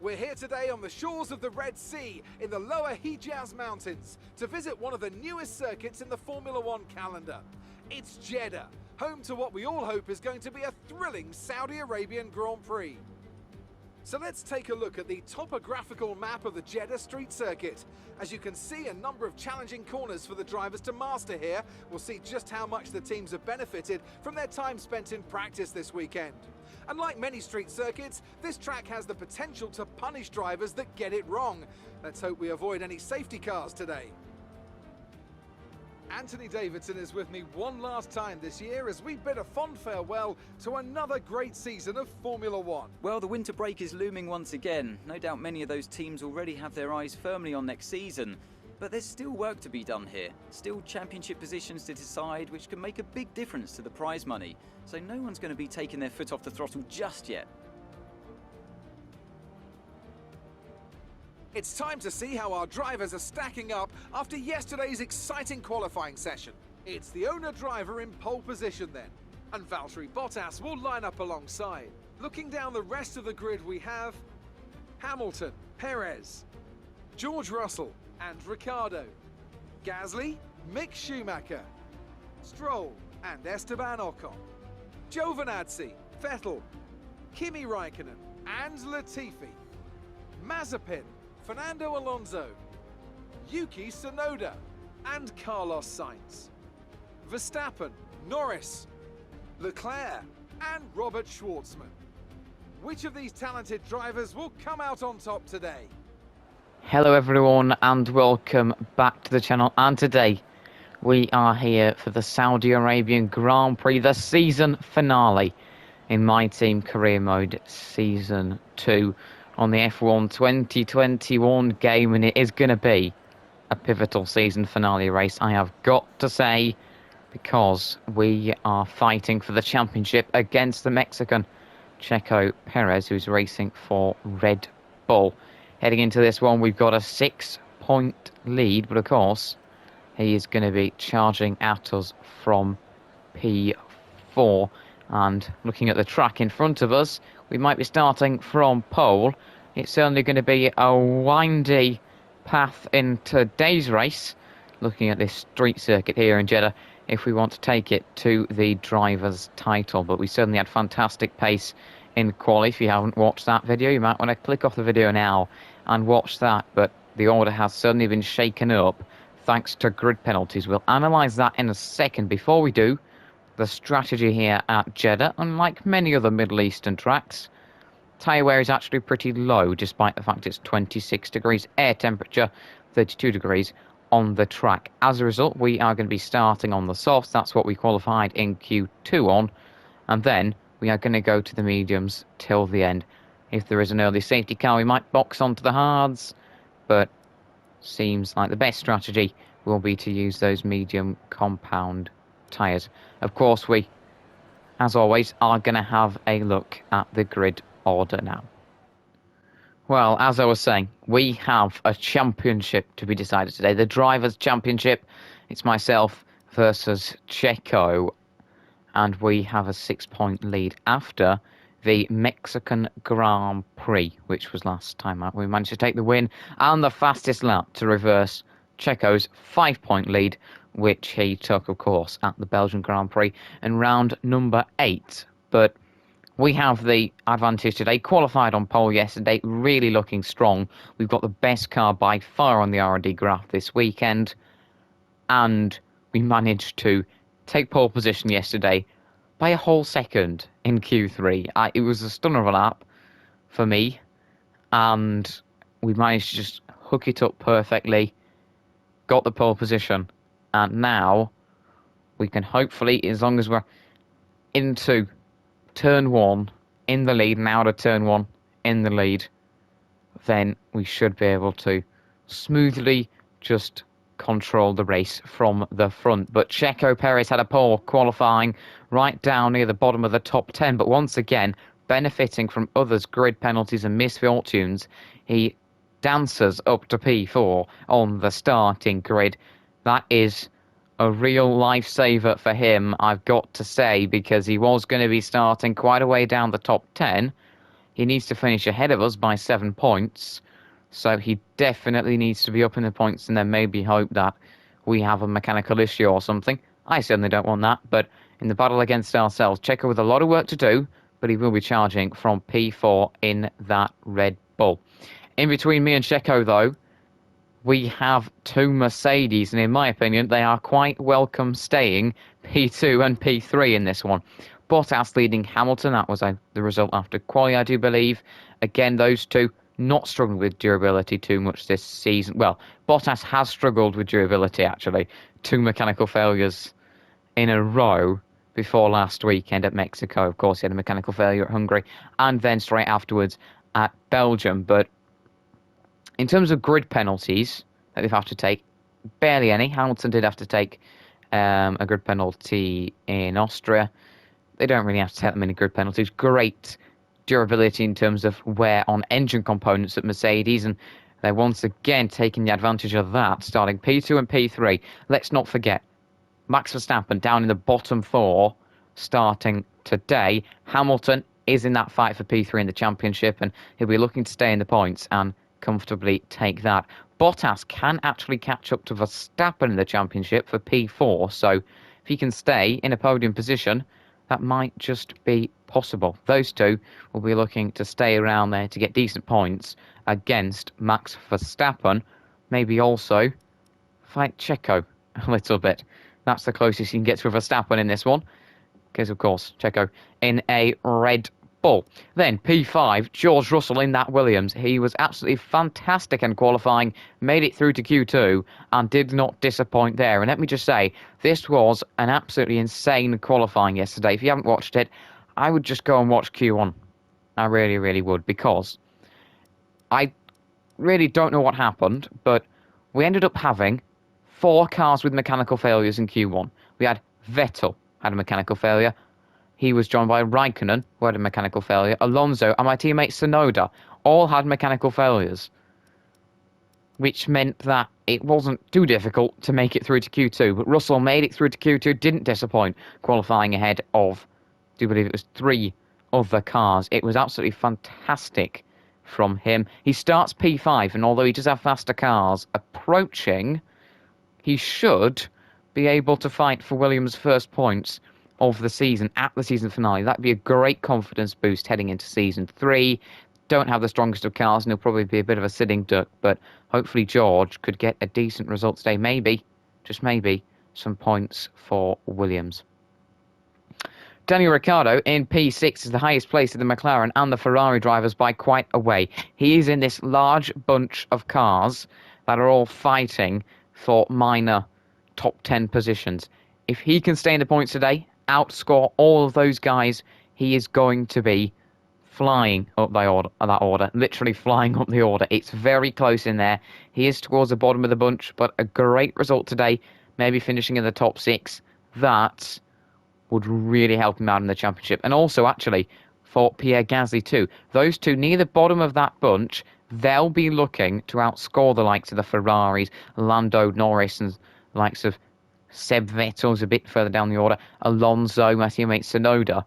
We're here today on the shores of the Red Sea in the lower Hijaz Mountains to visit one of the newest circuits in the Formula One calendar. It's Jeddah, home to what we all hope is going to be a thrilling Saudi Arabian Grand Prix. So let's take a look at the topographical map of the Jeddah Street Circuit. As you can see, a number of challenging corners for the drivers to master here. We'll see just how much the teams have benefited from their time spent in practice this weekend. Unlike many street circuits, this track has the potential to punish drivers that get it wrong. Let's hope we avoid any safety cars today. Anthony Davidson is with me one last time this year as we bid a fond farewell to another great season of Formula One. Well, the winter break is looming once again. No doubt many of those teams already have their eyes firmly on next season. But there's still work to be done here. Still championship positions to decide, which can make a big difference to the prize money. So no one's going to be taking their foot off the throttle just yet. It's time to see how our drivers are stacking up after yesterday's exciting qualifying session. It's the owner-driver in pole position then, and Valtteri Bottas will line up alongside. Looking down the rest of the grid, we have Hamilton, Perez, George Russell and Ricciardo, Gasly, Mick Schumacher, Stroll and Esteban Ocon, Giovinazzi, Vettel, Kimi Raikkonen and Latifi, Mazepin, Fernando Alonso, Yuki Tsunoda and Carlos Sainz, Verstappen, Norris, Leclerc and Robert Schwartzman. Which of these talented drivers will come out on top today? Hello everyone and welcome back to the channel, and today we are here for the Saudi Arabian Grand Prix, the season finale in My Team Career Mode Season 2 on the F1 2021 game, and it is going to be a pivotal season finale race, I have got to say, because we are fighting for the championship against the Mexican Checo Perez, who's racing for Red Bull. Heading into this one, we've got a 6-point lead, but of course, he is going to be charging at us from P4. And looking at the track in front of us, we might be starting from pole. It's certainly going to be a windy path in today's race, looking at this street circuit here in Jeddah, if we want to take it to the driver's title. But we certainly had fantastic pace in quali. If you haven't watched that video, you might want to click off the video now and watch that. But the order has certainly been shaken up thanks to grid penalties. We'll analyse that in a second. Before we do, the strategy here at Jeddah, unlike many other Middle Eastern tracks, tyre wear is actually pretty low, despite the fact it's 26 degrees air temperature, 32 degrees on the track. As a result, we are going to be starting on the softs. That's what we qualified in Q2 on, and then we are going to go to the mediums till the end. If there is an early safety car, we might box onto the hards, but seems like the best strategy will be to use those medium compound tyres. Of course, we, as always, are going to have a look at the grid order now. Well, as I was saying, we have a championship to be decided today. The Drivers' Championship. It's myself versus Checo, and we have a 6-point lead after the Mexican Grand Prix, which was last time out. We managed to take the win and the fastest lap to reverse Checo's 5-point lead, which he took, of course, at the Belgian Grand Prix in round number 8. But we have the advantage today. Qualified on pole yesterday, really looking strong. We've got the best car by far on the R&D graph this weekend, and we managed to take pole position yesterday by a whole second in Q3. It was a stunner of a lap for me, and we managed to just hook it up perfectly, got the pole position, and now we can hopefully, as long as we're into turn 1 in the lead and out of turn 1 in the lead, then we should be able to smoothly just control the race from the front. But Checo Perez had a poor qualifying right down near the bottom of the top 10, but once again, benefiting from others' grid penalties and misfortunes, he dances up to P4 on the starting grid. That is a real lifesaver for him, I've got to say, because he was going to be starting quite a way down the top 10. he needs to finish ahead of us by 7 points. So he definitely needs to be up in the points and then maybe hope that we have a mechanical issue or something. I certainly don't want that, but in the battle against ourselves, Checo with a lot of work to do, but he will be charging from P4 in that Red Bull. In between me and Checo, though, we have 2 Mercedes, and in my opinion, they are quite welcome staying P2 and P3 in this one. Bottas leading Hamilton, that was the result after quali, I do believe. Again, those two not struggling with durability too much this season. Well, Bottas has struggled with durability, actually. 2 mechanical failures in a row before last weekend at Mexico. Of course, he had a mechanical failure at Hungary, and then straight afterwards at Belgium. But in terms of grid penalties that they've had to take, barely any. Hamilton did have to take a grid penalty in Austria. They don't really have to take that many grid penalties. Great durability in terms of wear on engine components at Mercedes, and they're once again taking the advantage of that, starting P2 and P3. Let's not forget, Max Verstappen down in the bottom 4 starting today. Hamilton is in that fight for P3 in the championship, and he'll be looking to stay in the points and comfortably take that. Bottas can actually catch up to Verstappen in the championship for P4, so if he can stay in a podium position, that might just be possible. Those two will be looking to stay around there to get decent points against Max Verstappen. Maybe also fight Checo a little bit. That's the closest you can get to Verstappen in this one, because of course Checo in a Red Bull. Then P5, George Russell in that Williams. He was absolutely fantastic in qualifying, made it through to Q2 and did not disappoint there. And let me just say, this was an absolutely insane qualifying yesterday. If you haven't watched it, I would just go and watch Q1. I really, really would, because I really don't know what happened, but we ended up having 4 cars with mechanical failures in Q1. We had Vettel had a mechanical failure. He was joined by Raikkonen, who had a mechanical failure. Alonso and my teammate Tsunoda all had mechanical failures, which meant that it wasn't too difficult to make it through to Q2. But Russell made it through to Q2, didn't disappoint, qualifying ahead of, I do believe it was 3 other cars. It was absolutely fantastic from him. He starts P5, and although he does have faster cars approaching, he should be able to fight for Williams' first points of the season at the season finale. That'd be a great confidence boost heading into season 3. Don't have the strongest of cars, and he'll probably be a bit of a sitting duck, but hopefully George could get a decent result today. Maybe, just maybe, some points for Williams. Daniel Ricciardo in P6 is the highest place of the McLaren and the Ferrari drivers by quite a way. He is in this large bunch of cars that are all fighting for minor top 10 positions. If he can stay in the points today, outscore all of those guys, he is going to be flying up that order, literally flying up the order. It's very close in there. He is towards the bottom of the bunch, but a great result today, maybe finishing in the top 6. That would really help him out in the championship. And also, actually, for Pierre Gasly too. Those two near the bottom of that bunch, they'll be looking to outscore the likes of the Ferraris, Lando Norris, and the likes of Seb Vettel's a bit further down the order, Alonso, my teammate Tsunoda.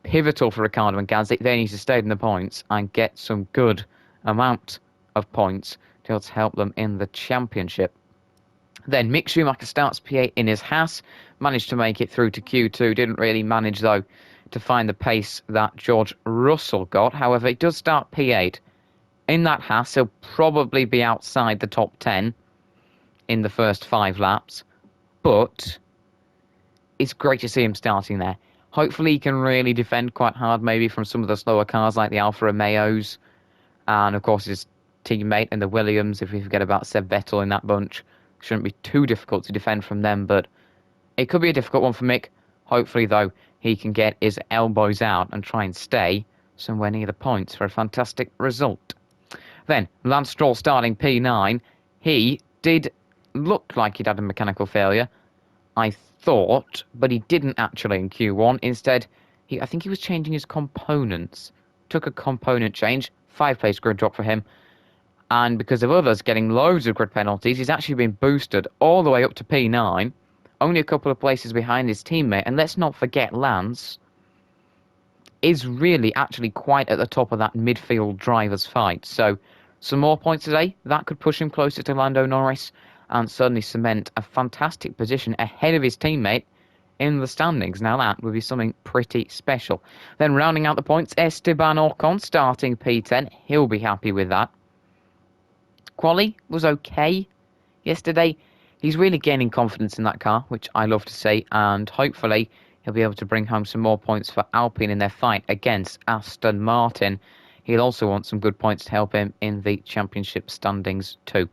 Pivotal for Ricciardo and Gasly. They need to stay in the points and get some good amount of points to help them in the championship. Then Mick Schumacher starts P8 in his Haas, managed to make it through to Q2, didn't really manage though to find the pace that George Russell got. However, he does start P8. In that Haas, he'll probably be outside the top 10 in the first 5 laps. But it's great to see him starting there. Hopefully he can really defend quite hard, maybe from some of the slower cars like the Alfa Romeos. And of course his teammate in the Williams, if we forget about Seb Vettel in that bunch. Shouldn't be too difficult to defend from them, but it could be a difficult one for Mick. Hopefully, though, he can get his elbows out and try and stay somewhere near the points for a fantastic result. Then, Lance Stroll starting P9. He did look like he'd had a mechanical failure, I thought, but he didn't actually in Q1. Instead, I think he was changing his components. Took a component change, 5-place grid drop for him. And because of others getting loads of grid penalties, he's actually been boosted all the way up to P9, only a couple of places behind his teammate. And let's not forget Lance is really actually quite at the top of that midfield drivers fight. So some more points today, that could push him closer to Lando Norris and certainly cement a fantastic position ahead of his teammate in the standings. Now that would be something pretty special. Then rounding out the points, Esteban Ocon starting P10. He'll be happy with that. Quali was okay yesterday. He's really gaining confidence in that car, which I love to see, and hopefully he'll be able to bring home some more points for Alpine in their fight against Aston Martin. He'll also want some good points to help him in the championship standings too.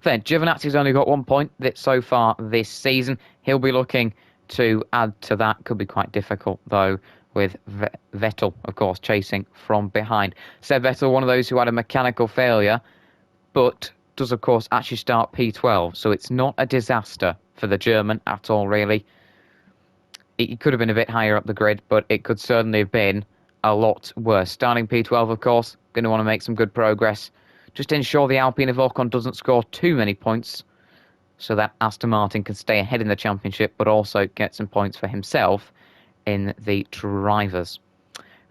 Then Giovinazzi's only got 1 point so far this season. He'll be looking to add to that. Could be quite difficult though, with Vettel, of course, chasing from behind. Seb Vettel, one of those who had a mechanical failure, but does, of course, actually start P12. So it's not a disaster for the German at all, really. It could have been a bit higher up the grid, but it could certainly have been a lot worse. Starting P12, of course, going to want to make some good progress. Just ensure the Alpine of Ocon doesn't score too many points so that Aston Martin can stay ahead in the championship, but also get some points for himself in the drivers.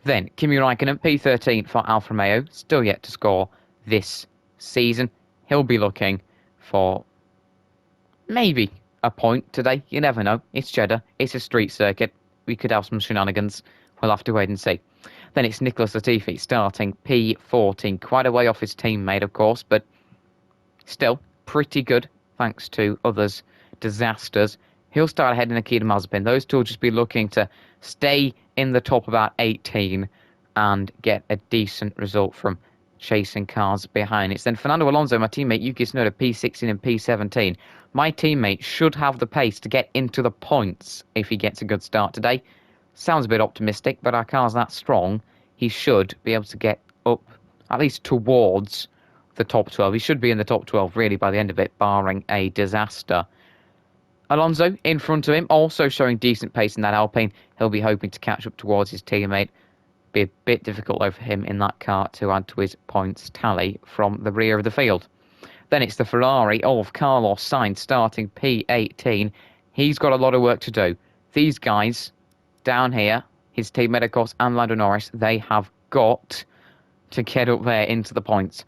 Then, Kimi Raikkonen, P13 for Alfa Romeo, still yet to score this season. He'll be looking for maybe a point today. You never know. It's Jeddah. It's a street circuit. We could have some shenanigans. We'll have to wait and see. Then it's Nicholas Latifi starting P14. Quite a way off his teammate, of course, but still pretty good thanks to others' disasters. He'll start ahead in Nikita Mazepin. Those two will just be looking to stay in the top about 18 and get a decent result from chasing cars behind. It's then Fernando Alonso, my teammate Yuki Tsunoda, P16 and P17. My teammate should have the pace to get into the points if he gets a good start today. Sounds a bit optimistic, but our car's that strong. He should be able to get up at least towards the top 12. He should be in the top 12 really by the end of it, barring a disaster. Alonso in front of him, also showing decent pace in that Alpine. He'll be hoping to catch up towards his teammate. Be a bit difficult though for him in that car to add to his points tally from the rear of the field. Then it's the Ferrari of Carlos Sainz starting P18. He's got a lot of work to do. These guys down here, his teammate of course and Lando Norris, they have got to get up there into the points.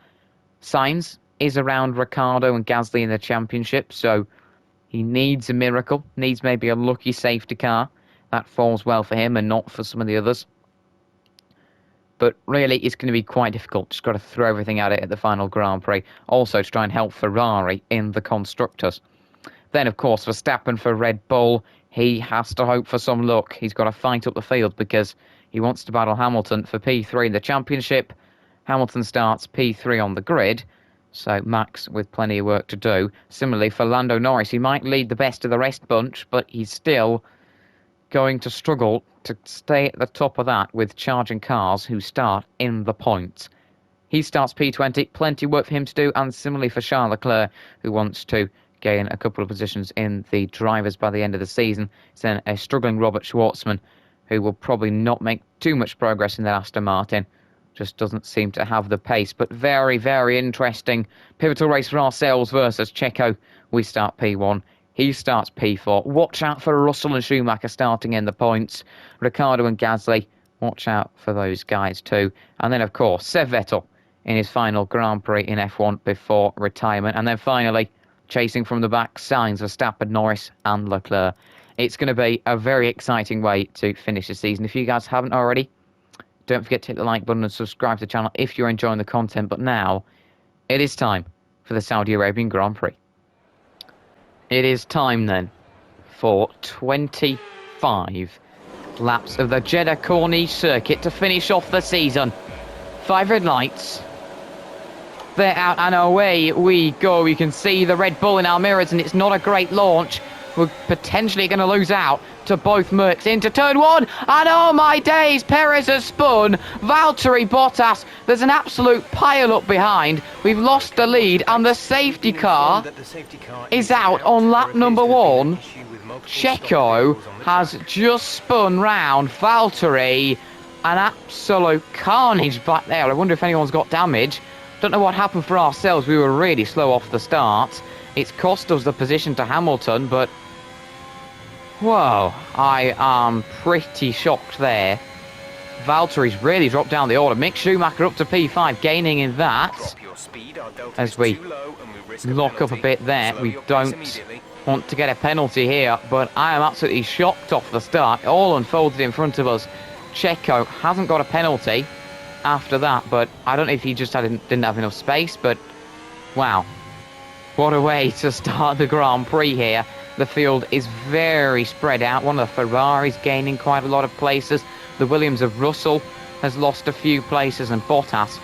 Sainz is around Ricciardo and Gasly in the championship, so he needs a miracle, needs maybe a lucky safety car. That falls well for him and not for some of the others. But really, it's going to be quite difficult. Just got to throw everything at it at the final Grand Prix. Also to try and help Ferrari in the Constructors. Then, of course, Verstappen for Red Bull. He has to hope for some luck. He's got to fight up the field because he wants to battle Hamilton for P3 in the championship. Hamilton starts P3 on the grid. So Max with plenty of work to do. Similarly, for Lando Norris, he might lead the best of the rest bunch, but he's still going to struggle to stay at the top of that with charging cars who start in the points. He starts P20, plenty of work for him to do, and similarly for Charles Leclerc, who wants to gain a couple of positions in the drivers by the end of the season. It's then a struggling Robert Schwartzman, who will probably not make too much progress in that Aston Martin. Just doesn't seem to have the pace, but very, very interesting. Pivotal race for ourselves versus Checo. We start P1. He starts P4. Watch out for Russell and Schumacher starting in the points. Ricciardo and Gasly, watch out for those guys too. And then, of course, Seb Vettel in his final Grand Prix in F1 before retirement. And then finally, chasing from the back, Sainz, Verstappen, Norris and Leclerc. It's going to be a very exciting way to finish the season. If you guys haven't already, don't forget to hit the like button and subscribe to the channel if you're enjoying the content. But now, it is time for the Saudi Arabian Grand Prix. It is time then for 25 laps of the Jeddah Corniche circuit to finish off the season. 5 red lights. They're out and away we go. You can see the Red Bull in our mirrors and it's not a great launch. We're potentially going to lose out to both Mercs into turn 1. And oh my days, Perez has spun. Valtteri Bottas, there's an absolute pile up behind. We've lost the lead and the safety car is out on lap number 1. Checo has just spun round Valtteri. An absolute carnage back there. I wonder if anyone's got damage. Don't know what happened for ourselves. We were really slow off the start. It's cost us the position to Hamilton, but whoa, I am pretty shocked there. Valtteri's really dropped down the order. Mick Schumacher up to P5, gaining in that. As we lock up a bit there, we don't want to get a penalty here, but I am absolutely shocked off the start. It all unfolded in front of us. Checo hasn't got a penalty after that, but I don't know if he just didn't have enough space, but wow. What a way to start the Grand Prix here. The field is very spread out. One of the Ferraris gaining quite a lot of places. The Williams of Russell has lost a few places, and Bottas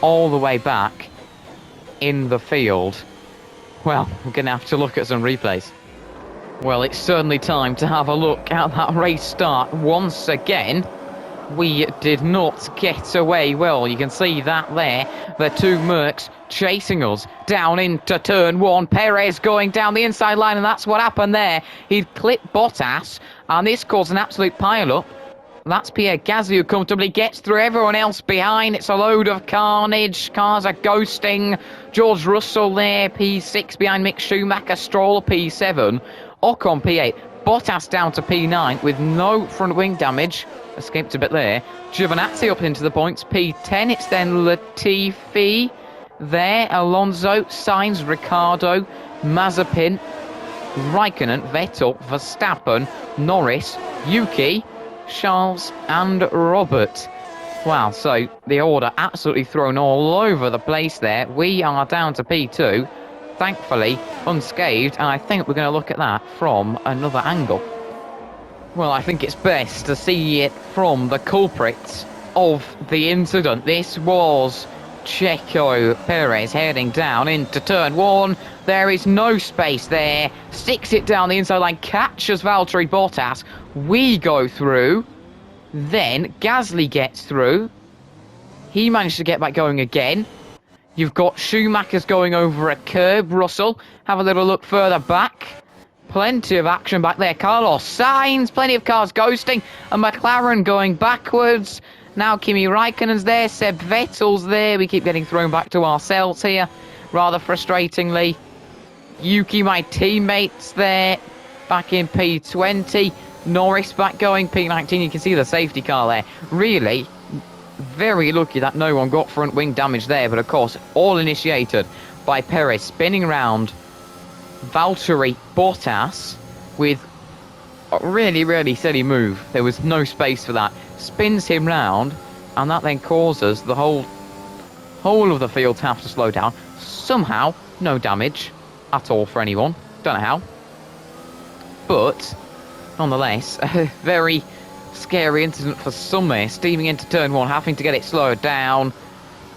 all the way back in the field. Well, we're going to have to look at some replays. Well, it's certainly time to have a look at that race start once again. We did not get away well. You can see that there. The two Mercs chasing us down into turn one. Perez going down the inside line, and that's what happened there. He clipped Bottas, and this caused an absolute pile-up. That's Pierre Gasly who comfortably gets through. Everyone else behind. It's a load of carnage. Cars are ghosting. George Russell there, P6 behind Mick Schumacher. Stroll, P7. Ocon, P8. Bottas down to P9 with no front wing damage. Escaped a bit there. Giovinazzi up into the points, P10. It's then Latifi there. Alonso, Sainz, Ricciardo, Mazepin, Raikkonen, Vettel, Verstappen, Norris, Yuki, Charles and Robert. Wow, so the order absolutely thrown all over the place there. We are down to P2, thankfully unscathed, and I think we're going to look at that from another angle. Well, I think it's best to see it from the culprits of the incident. This was Checo Perez heading down into turn one. There is no space there. Sticks it down the inside line, catches Valtteri Bottas. We go through. Then Gasly gets through. He managed to get back going again. You've got Schumacher's going over a curb. Russell, have a little look further back. Plenty of action back there. Carlos Sainz, plenty of cars ghosting. And McLaren going backwards. Now Kimi Raikkonen's there. Seb Vettel's there. We keep getting thrown back to ourselves here, rather frustratingly. Yuki, my teammates there, back in P20. Norris back going P19. You can see the safety car there. Really, very lucky that no one got front wing damage there. But of course, all initiated by Perez spinning around Valtteri Bottas with a really, really silly move. There was no space for that. Spins him round, and that then causes the whole of the field to have to slow down. Somehow, no damage at all for anyone. Don't know how. But, nonetheless, a very scary incident for some there. Steaming into turn one, having to get it slowed down.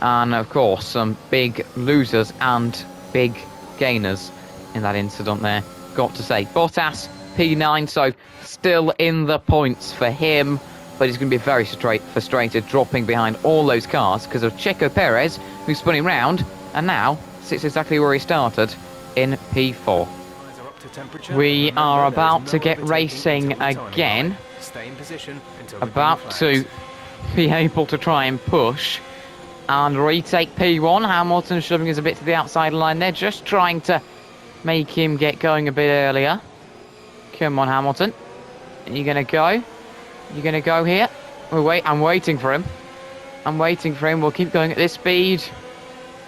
And, of course, some big losers and big gainers in that incident there. Got to say, Bottas, P9, so still in the points for him. But he's going to be very frustrated dropping behind all those cars because of Checo Perez, who's spinning round and now sits exactly where he started in P4. We are about to get racing again. About to be able to try and push and retake P1. Hamilton shoving us a bit to the outside line there, just trying to make him get going a bit earlier. Come on, Hamilton. Are you going to go? You're going to go here? I'm waiting for him. I'm waiting for him. We'll keep going at this speed.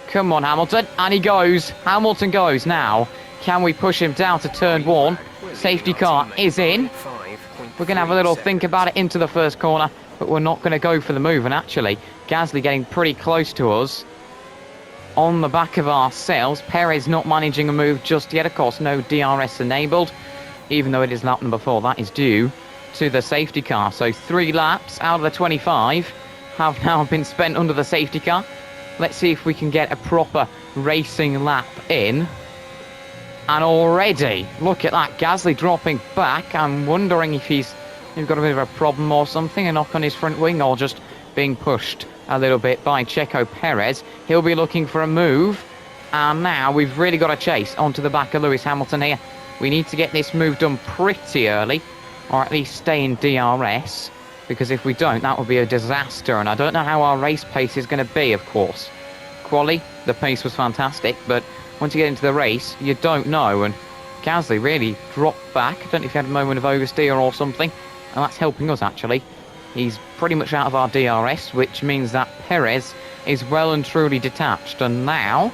Come on, Hamilton. And he goes. Hamilton goes now. Can we push him down to turn one? Safety car is in. We're going to have a little think about it into the first corner, but we're not going to go for the move. And actually, Gasly getting pretty close to us on the back of ourselves. Perez not managing a move just yet. Of course, no DRS enabled, even though it is lap number 4. That is due to the safety car. So 3 laps out of the 25 have now been spent under the safety car. Let's see if we can get a proper racing lap in. And already, look at that, Gasly dropping back. I'm wondering if he's got a bit of a problem or something, a knock on his front wing, or just being pushed a little bit by Checo Perez. He'll be looking for a move. And now we've really got to chase onto the back of Lewis Hamilton here. We need to get this move done pretty early, or at least stay in DRS, because if we don't, that would be a disaster. And I don't know how our race pace is going to be, of course. Quali, the pace was fantastic, but once you get into the race, you don't know. And Gasly really dropped back. I don't know if he had a moment of oversteer or something, and that's helping us, actually. He's pretty much out of our DRS, which means that Perez is well and truly detached. And now,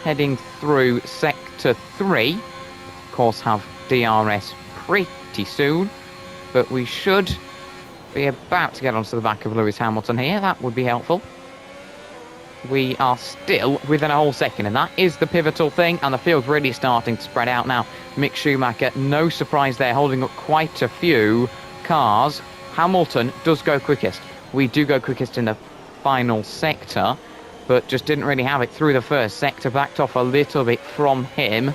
heading through Sector 3, of course have DRS pretty soon, but we should be about to get onto the back of Lewis Hamilton here. That would be helpful. We are still within a whole second, and that is the pivotal thing, and the field's really starting to spread out now. Mick Schumacher, no surprise there, holding up quite a few cars. Hamilton does go quickest. We do go quickest in the final sector, but just didn't really have it through the first sector, backed off a little bit from him.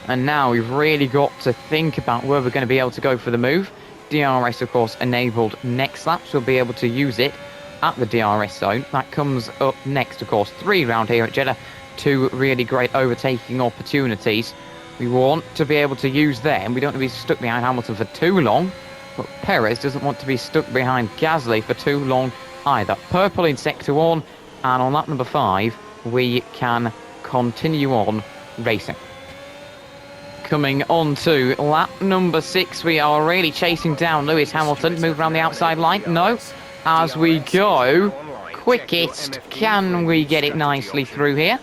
And now we've really got to think about where we're going to be able to go for the move. DRS, of course, enabled next lap, so we'll be able to use it at the DRS zone. That comes up next, of course. 3 round here at Jeddah. 2 really great overtaking opportunities. We want to be able to use them. We don't want to be stuck behind Hamilton for too long, but Perez doesn't want to be stuck behind Gasly for too long either. Purple in Sector 1, and on lap number 5, we can continue on racing. Coming on to lap number 6, we are really chasing down Lewis Hamilton. Move around the outside line. No. As we go quickest, can we get it nicely through here?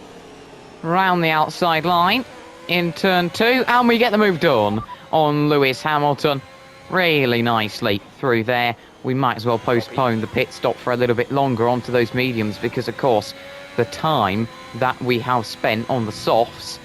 Round the outside line in turn 2, and we get the move done on Lewis Hamilton. Really nicely through there. We might as well postpone the pit stop for a little bit longer onto those mediums, because of course the time that we have spent on the softs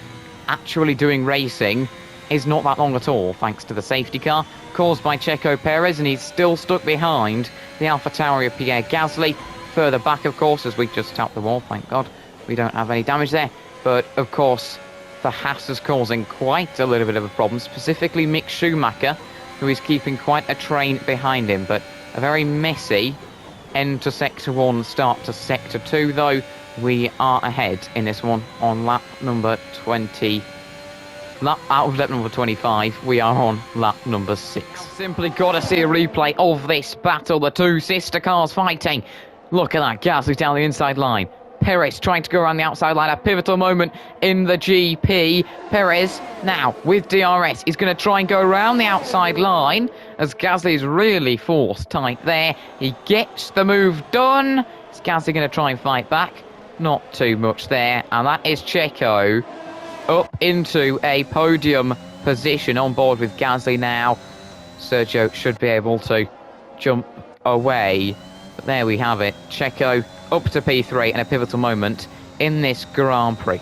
actually doing racing is not that long at all, thanks to the safety car caused by Checo Perez, and he's still stuck behind the AlphaTauri of Pierre Gasly. Further back, of course, as we just tapped the wall, thank God we don't have any damage there. But of course the Haas is causing quite a little bit of a problem, specifically Mick Schumacher, who is keeping quite a train behind him. But a very messy end to Sector 1, start to Sector 2, though we are ahead in this one on lap number 20. Out of lap number 25, we are on lap number 6. Simply got to see a replay of this battle. The 2 sister cars fighting. Look at that, Gasly down the inside line. Perez trying to go around the outside line. A pivotal moment in the GP. Perez now with DRS. He's going to try and go around the outside line as Gasly's really forced tight there. He gets the move done. Is Gasly going to try and fight back? Not too much there. And that is Checo up into a podium position on board with Gasly now. Sergio should be able to jump away. But there we have it. Checo up to P3 and a pivotal moment in this Grand Prix.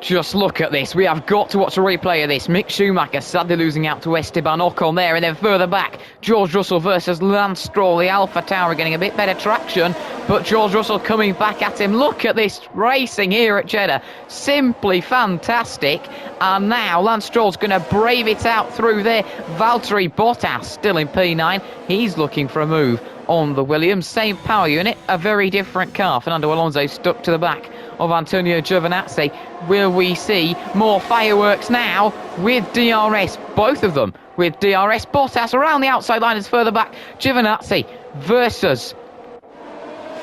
Just look at this. We have got to watch a replay of this. Mick Schumacher sadly losing out to Esteban Ocon there. And then further back, George Russell versus Lance Stroll. The AlphaTauri getting a bit better traction, but George Russell coming back at him. Look at this racing here at Jeddah. Simply fantastic. And now Lance Stroll's going to brave it out through there. Valtteri Bottas still in P9. He's looking for a move on the Williams. Same power unit, a very different car. Fernando Alonso stuck to the back of Antonio Giovinazzi. Will we see more fireworks now with DRS? Both of them with DRS. Bottas around the outside line is further back. Giovinazzi versus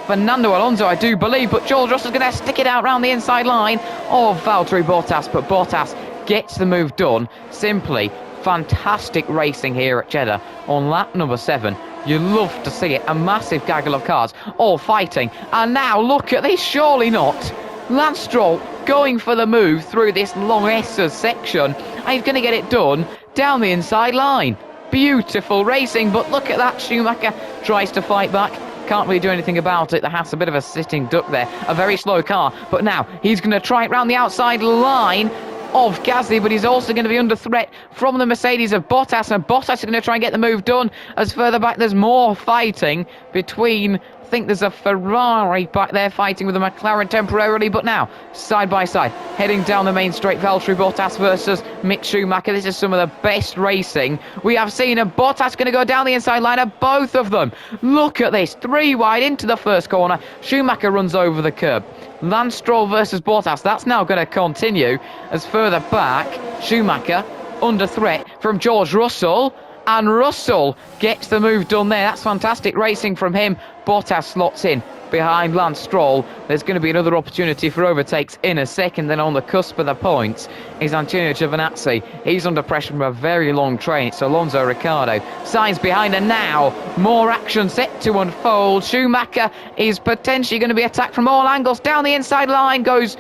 Fernando Alonso, I do believe, but George Russell's going to stick it out round the inside line of Valtteri Bottas, but Bottas gets the move done. Simply fantastic racing here at Jeddah on lap number 7. You love to see it. A massive gaggle of cars all fighting. And now look at this. Surely not. Lance Stroll going for the move through this long S's section. And he's going to get it done down the inside line. Beautiful racing. But look at that. Schumacher tries to fight back. Can't really do anything about it. The Haas a bit of a sitting duck there. A very slow car. But now he's going to try it round the outside line of Gasly, but he's also going to be under threat from the Mercedes of Bottas, and Bottas is going to try and get the move done as further back there's more fighting between, I think there's a Ferrari back there fighting with a McLaren temporarily, but now side by side heading down the main straight. Valtteri Bottas versus Mick Schumacher. This is some of the best racing we have seen, and Bottas going to go down the inside line of both of them. Look at this, 3 wide into the first corner. Schumacher runs over the curb. Lance Stroll versus Bottas, that's now going to continue as further back Schumacher under threat from George Russell, and Russell gets the move done there. That's fantastic racing from him. Bottas slots in behind Lance Stroll. There's going to be another opportunity for overtakes in a second. Then on the cusp of the points is Antonio Giovinazzi. He's under pressure from a very long train. It's Alonso Ricardo. Sainz behind, and now more action set to unfold. Schumacher is potentially going to be attacked from all angles. Down the inside line goes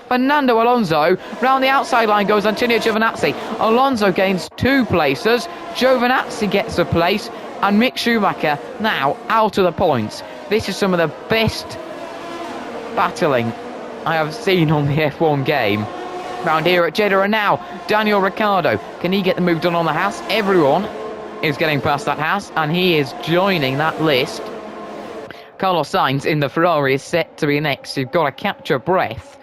Fernando Alonso. Round the outside line goes Antonio Giovinazzi. Alonso gains 2 places. Giovinazzi gets a place. And Mick Schumacher now out of the points. This is some of the best battling I have seen on the F1 game round here at Jeddah. And now Daniel Ricciardo, can he get the move done on the Haas? Everyone is getting past that Haas, and he is joining that list. Carlos Sainz in the Ferrari is set to be next. You've got to capture breath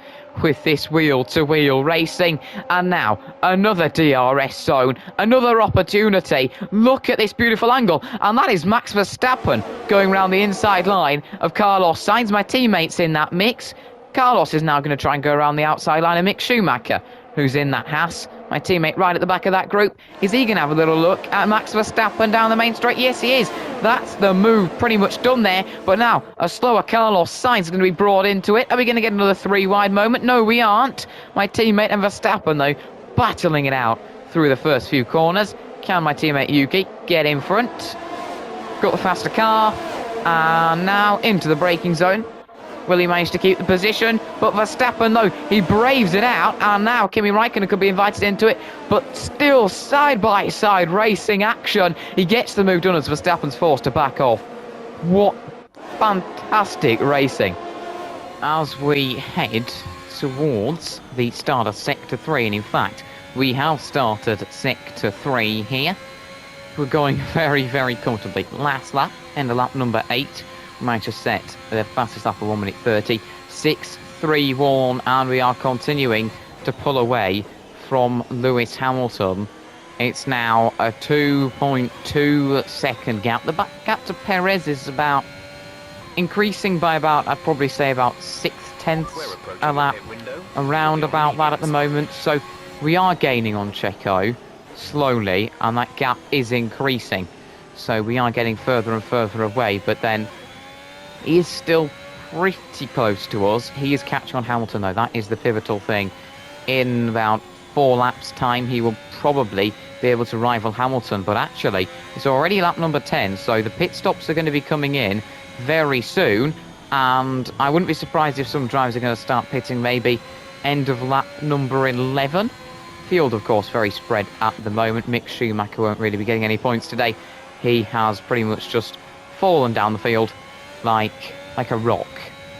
with this wheel-to-wheel racing. And now another DRS zone, another opportunity. Look at this beautiful angle, and that is Max Verstappen going round the inside line of Carlos Sainz. My teammates in that mix. Carlos is now going to try and go around the outside line of Mick Schumacher, who's in that Haas. My teammate right at the back of that group. Is he going to have a little look at Max Verstappen down the main straight? Yes, he is. That's the move pretty much done there. But now a slower Carlos Sainz is going to be brought into it. Are we going to get another 3-wide moment? No, we aren't. My teammate and Verstappen, though, battling it out through the first few corners. Can my teammate Yuki get in front? Got the faster car. And now into the braking zone. Will he manage to keep the position? But Verstappen, though, he braves it out. And now Kimi Raikkonen could be invited into it. But still side-by-side racing action. He gets the move done as Verstappen's forced to back off. What fantastic racing. As we head towards the start of Sector 3. And in fact, we have started Sector 3 here. We're going very, very comfortably. Last lap, end of lap number 8. Managed to set the fastest lap of 1 minute 30, 6.31, and we are continuing to pull away from Lewis Hamilton. It's now a 2.2 second gap. The back gap to Perez is about increasing by about, I'd probably say about 6/10 a lap, around about that at the moment. So we are gaining on Checo slowly, and that gap is increasing. So we are getting further and further away, but then he is still pretty close to us. He is catching on Hamilton, though. That is the pivotal thing. In about 4 laps' time, he will probably be able to rival Hamilton. But actually, it's already lap number 10, so the pit stops are going to be coming in very soon. And I wouldn't be surprised if some drivers are going to start pitting maybe end of lap number 11. Field, of course, very spread at the moment. Mick Schumacher won't really be getting any points today. He has pretty much just fallen down the field like a rock,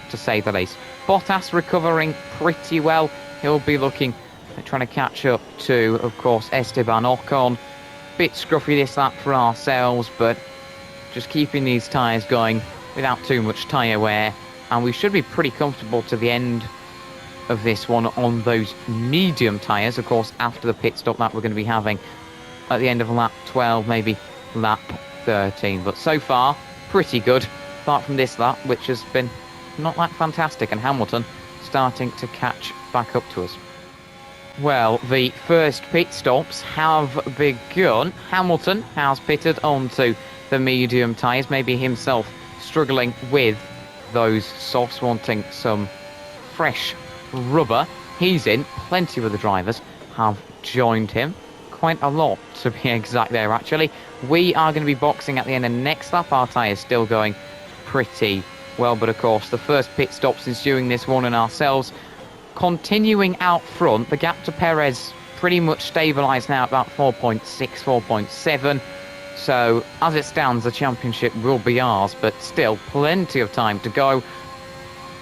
to say the least. Bottas recovering pretty well. He'll be looking at trying to catch up to, of course, Esteban Ocon. Bit scruffy this lap for ourselves, but just keeping these tyres going without too much tyre wear, and we should be pretty comfortable to the end of this one on those medium tyres, of course, after the pit stop that we're going to be having at the end of lap 12, maybe lap 13. But so far, pretty good. Apart from this lap, which has been not that fantastic, and Hamilton starting to catch back up to us. Well, the first pit stops have begun. Hamilton has pitted onto the medium tyres, maybe himself struggling with those softs, wanting some fresh rubber. He's in. Plenty of the drivers have joined him. Quite a lot, to be exact there, actually. We are going to be boxing at the end of next lap. Our tyres still going pretty well, but of course the first pit stops ensuing this one, and ourselves continuing out front. The gap to Perez pretty much stabilised now at about 4.6, 4.7. So as it stands, the championship will be ours, but still plenty of time to go.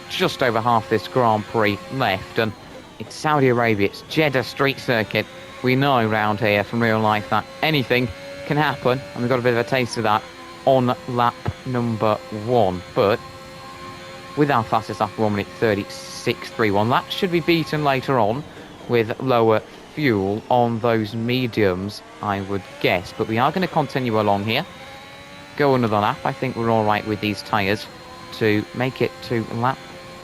Just over half this Grand Prix left, and it's Saudi Arabia, it's Jeddah street circuit. We know round here from real life that anything can happen, and we've got a bit of a taste of that on lap number 1. But with our fastest lap, 1 minute 36.31, that should be beaten later on with lower fuel on those mediums, I would guess. But we are going to continue along here, go another lap. I think we're all right with these tyres to make it to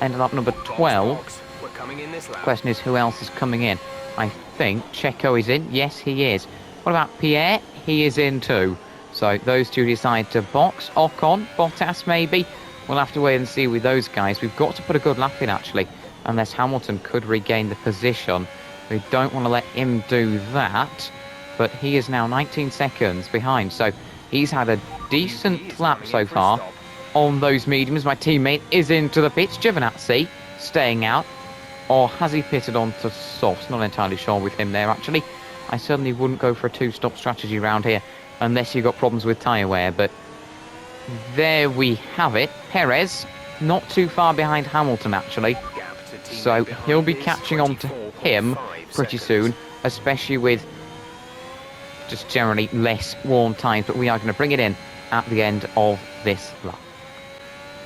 end of lap number 12. We're coming in this lap. The question is, who else is coming in? I think Checo is in. Yes, he is. What about Pierre? He is in too. So those two decide to box. Ocon, Bottas maybe. we'll have to wait and see with those guys. We've got to put a good lap in, actually, unless Hamilton could regain the position. We don't want to let him do that, but he is now 19 seconds behind, so he's had a decent lap so far on those mediums. My teammate is into the pits. Giovinazzi staying out, or has he pitted onto softs? Not entirely sure with him there, actually. I certainly wouldn't go for a two-stop strategy around here unless you've got problems with tyre wear, but there we have it. Perez not too far behind Hamilton, actually, so he'll be catching on to him pretty soon, especially with just generally less worn tyres, but we are going to bring it in at the end of this lap.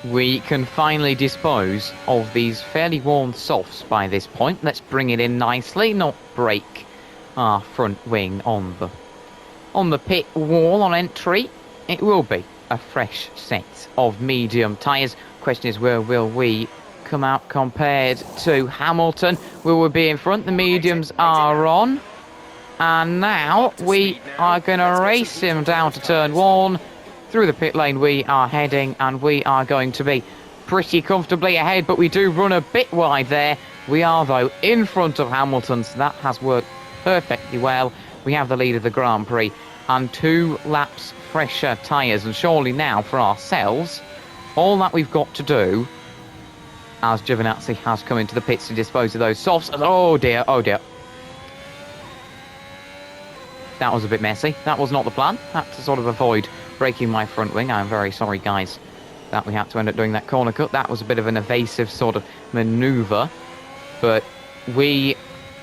We can finally dispose of these fairly worn softs by this point. Let's bring it in nicely, not break our front wing on the pit wall on entry. It will be a fresh set of medium tyres. Question is, where will we come out compared to Hamilton? Will we be in front? The mediums are on. And now we are going to race him down to turn one. Through the pit lane we are heading, and we are going to be pretty comfortably ahead, but we do run a bit wide there. We are, though, in front of Hamilton, so that has worked perfectly well. We have the lead of the Grand Prix and 2 laps fresher tyres, and surely now for ourselves, all that we've got to do, as Giovinazzi has come into the pits to dispose of those softs. Oh dear, oh dear. That was a bit messy. That was not the plan. Had to sort of avoid breaking my front wing. I'm very sorry, guys, that we had to end up doing that corner cut. That was a bit of an evasive sort of manoeuvre, but we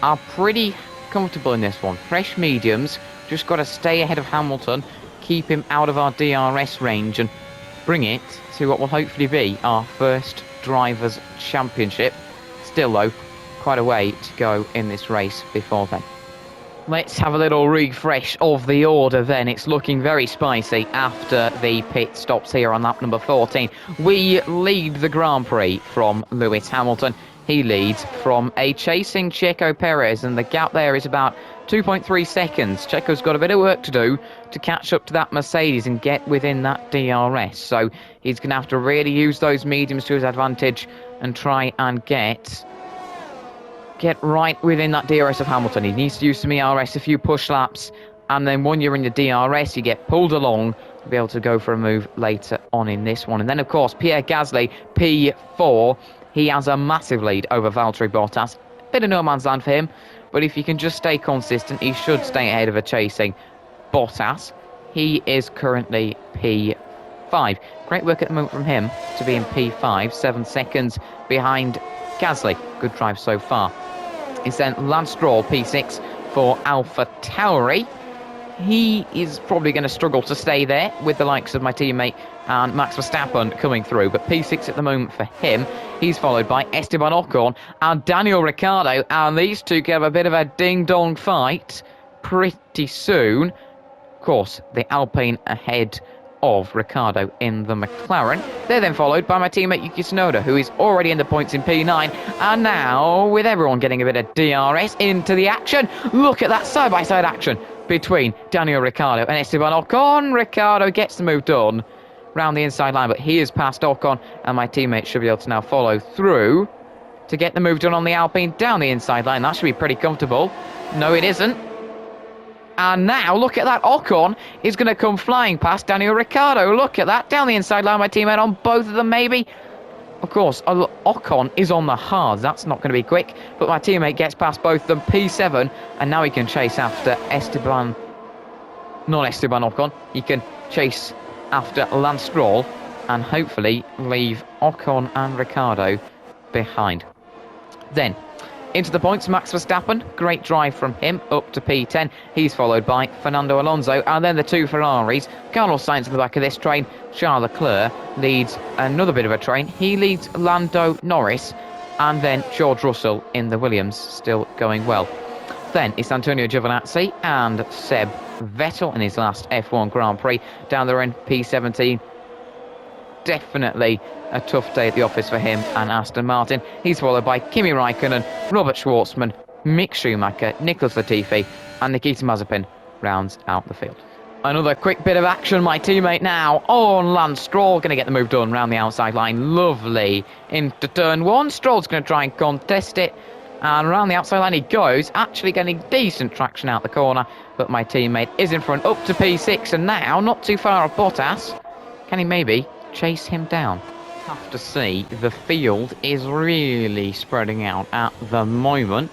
are pretty comfortable in this one. Fresh mediums, just got to stay ahead of Hamilton, keep him out of our DRS range, and bring it to what will hopefully be our first Drivers' Championship. Still, though, quite a way to go in this race before then. Let's have a little refresh of the order then. It's looking very spicy after the pit stops here on lap number 14. We lead the Grand Prix from Lewis Hamilton. He leads from a chasing Checo Perez, and the gap there is about 2.3 seconds. Checo's got a bit of work to do to catch up to that Mercedes and get within that DRS. So he's going to have to really use those mediums to his advantage and try and get right within that DRS of Hamilton. He needs to use some ERS, a few push laps, and then when you're in the DRS, you get pulled along to be able to go for a move later on in this one. And then, of course, Pierre Gasly, P4. He has a massive lead over Valtteri Bottas. Bit of no man's land for him, but if you can just stay consistent, he should stay ahead of a chasing Bottas. He is currently P5. Great work at the moment from him to be in P5, 7 seconds behind Gasly. Good drive so far. It's then Lance Stroll, P6 for AlphaTauri. He is probably going to struggle to stay there with the likes of my teammate and Max Verstappen coming through, but P6 at the moment for him. He's followed by Esteban Ocon and Daniel Ricciardo, and these two get a bit of a ding-dong fight pretty soon. Of course, the Alpine ahead of Ricciardo in the McLaren. They're then followed by my teammate Yuki Tsunoda, who is already in the points in P9, and now with everyone getting a bit of DRS into the action. Look at that side-by-side action between Daniel Ricciardo and Esteban Ocon. Ricciardo gets the move done round the inside line, but he is past Ocon, and my teammate should be able to now follow through to get the move done on the Alpine down the inside line. That should be pretty comfortable. No, it isn't. And now, look at that. Ocon is going to come flying past Daniel Ricciardo. Look at that. Down the inside line, my teammate on both of them, maybe. Of course, Ocon is on the hards. That's not going to be quick. But my teammate gets past both of them, P7. And now he can chase after Esteban... Not Esteban Ocon. He can chase after Lance Stroll and hopefully leave Ocon and Ricciardo behind. Then, into the points, Max Verstappen. Great drive from him up to P10. He's followed by Fernando Alonso, and then the two Ferraris. Carlos Sainz in the back of this train. Charles Leclerc leads another bit of a train. He leads Lando Norris, and then George Russell in the Williams, still going well. Then it's Antonio Giovinazzi and Seb Vettel in his last F1 Grand Prix. Down there in P17. Definitely a tough day at the office for him and Aston Martin. He's followed by Kimi Raikkonen, Robert Schwartzman, Mick Schumacher, Nicholas Latifi, and Nikita Mazepin rounds out the field. Another quick bit of action, my teammate now on Lance Stroll, going to get the move done round the outside line. Lovely. Into turn one, Stroll's going to try and contest it. And around the outside line he goes, actually getting decent traction out the corner. But my teammate is in front, up to P6, and now not too far off Bottas. Can he maybe chase him down? Have to see. The field is really spreading out at the moment.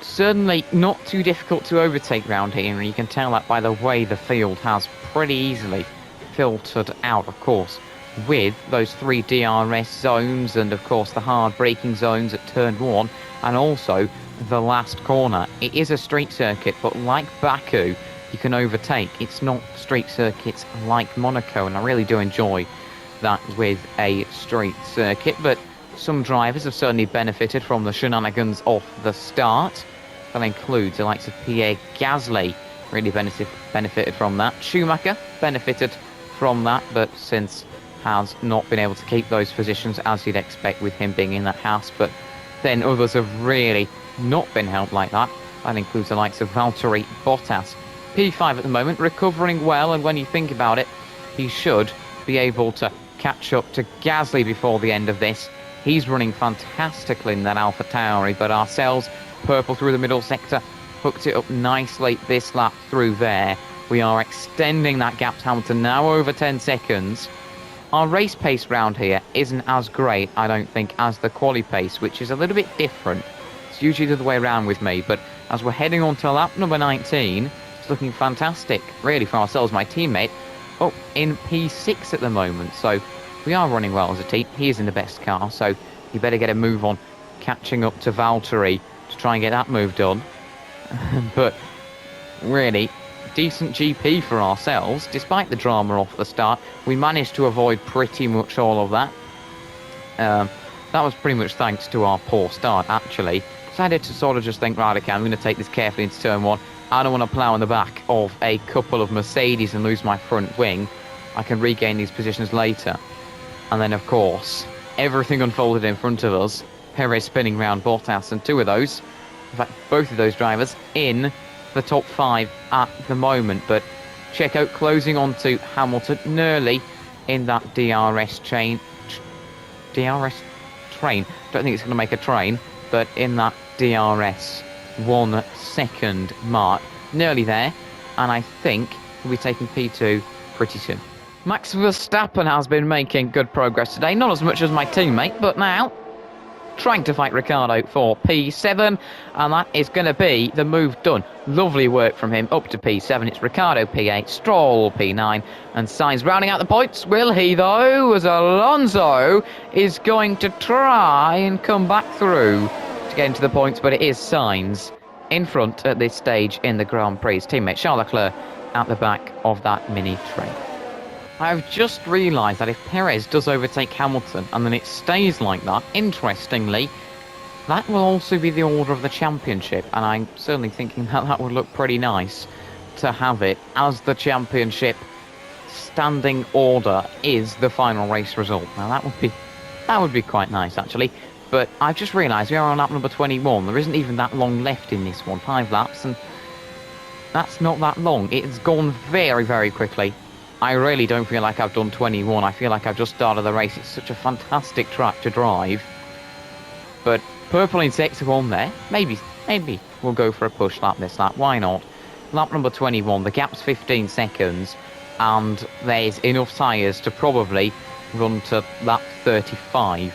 Certainly not too difficult to overtake round here, and you can tell that by the way the field has pretty easily filtered out, of course, with those 3 DRS zones and of course the hard braking zones at turn 1 and also the last corner. It is a street circuit, but like Baku, you can overtake. It's not street circuits like Monaco, and I really do enjoy that with a street circuit, but some drivers have certainly benefited from the shenanigans off the start. That includes the likes of Pierre Gasly, really benefited from that. Schumacher benefited from that, but since has not been able to keep those positions as you'd expect with him being in that house. But then others have really not been helped like that. That includes the likes of Valtteri Bottas. P5 at the moment, recovering well, and when you think about it, he should be able to catch up to Gasly before the end of this. He's running fantastically in that AlphaTauri, but ourselves, purple through the middle sector, hooked it up nicely this lap through there. We are extending that gap to Hamilton, now over 10 seconds. Our race pace round here isn't as great, I don't think, as the quali pace, which is a little bit different. It's usually the other way around with me, but as we're heading on to lap number 19, it's looking fantastic, really, for ourselves. My teammate, in P6 at the moment, so we are running well as a team. He is in the best car, so you better get a move on catching up to Valtteri to try and get that move done. But really, decent GP for ourselves. Despite the drama off the start, we managed to avoid pretty much all of that. That was pretty much thanks to our poor start, actually. Decided to sort of just think, right, okay, I'm going to take this carefully into turn 1. I don't want to plough in the back of a couple of Mercedes and lose my front wing. I can regain these positions later. And then, of course, everything unfolded in front of us. Perez spinning round Bottas, and 2 of those, in fact, both of those drivers, in the top 5 at the moment. But Checo closing on to Hamilton, nearly in that DRS train. Don't think it's going to make a train, but in that DRS 1 second mark. Nearly there, and I think we'll be taking P2 pretty soon. Max Verstappen has been making good progress today, not as much as my teammate, but now trying to fight Ricciardo for P7, and that is going to be the move done. Lovely work from him up to P7. It's Ricciardo P8, Stroll P9, and Sainz rounding out the points. Will he, though, as Alonso is going to try and come back through to get into the points, but it is Sainz in front at this stage in the Grand Prix. His teammate Charles Leclerc at the back of that mini train. I've just realised that if Perez does overtake Hamilton and then it stays like that, interestingly, that will also be the order of the championship, and I'm certainly thinking that that would look pretty nice to have it as the championship standing order is the final race result. Now that would be quite nice, actually. But I've just realised we are on lap number 21. There isn't even that long left in this one, 5 laps, and that's not that long. It's gone very, very quickly. I really don't feel like I've done 21. I feel like I've just started the race. It's such a fantastic track to drive. But purple in sector 1 there. Maybe we'll go for a push lap this lap. Why not? Lap number 21. The gap's 15 seconds. And there's enough tyres to probably run to lap 35,